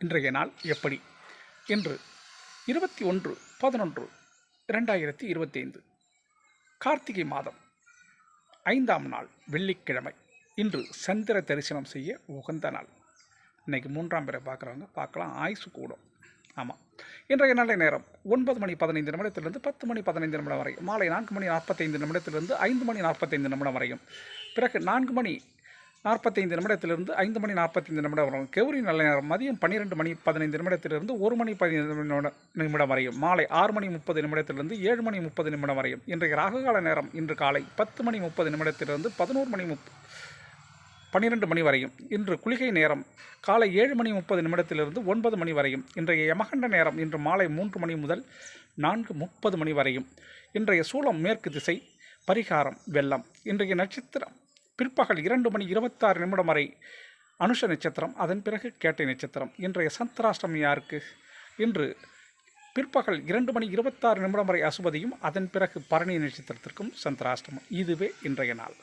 இன்றைய நாள் எப்படி என்று 21/11/2025 கார்த்திகை மாதம் 5ஆம் நாள் வெள்ளிக்கிழமை. இன்று சந்திர தரிசனம் செய்ய உகந்த நாள். இன்றைக்கி 3ஆம் பிறை பார்க்குறவங்க பார்க்கலாம், ஆயுசு கூடும். ஆமாம், இன்றைய நல்ல நேரம் 9:15 10 மணி 15 வரை, மாலை 4:45 5:45 வரையும், பிறகு 4:45 5:45 வரையும். கெவுரி நல்ல நேரம் மதியம் 12:15 1:15 வரையும், மாலை 6:30 7:30 வரையும். இன்றைய ராகுகால நேரம் இன்று காலை 10:30 11 வரையும். இன்று குளிகை நேரம் காலை 7:30 9 வரையும். இன்றைய யமகண்ட நேரம் இன்று மாலை 3 மணி முதல் 4:30 வரையும். இன்றைய சூலம் மேற்கு திசை. பரிகாரம் வெள்ளம். இன்றைய நட்சத்திரம் பிற்பகல் 2:26 வரை அனுஷ நட்சத்திரம், அதன் பிறகு கேட்டை நட்சத்திரம். இன்றைய சந்திராஷ்டமி யாருக்கு? இன்று பிற்பகல் 2:26 வரை அசுபதியும், அதன் பிறகு பரணி நட்சத்திரத்திற்கும் சந்திராஷ்டமம். இதுவே இன்றைய நாள்.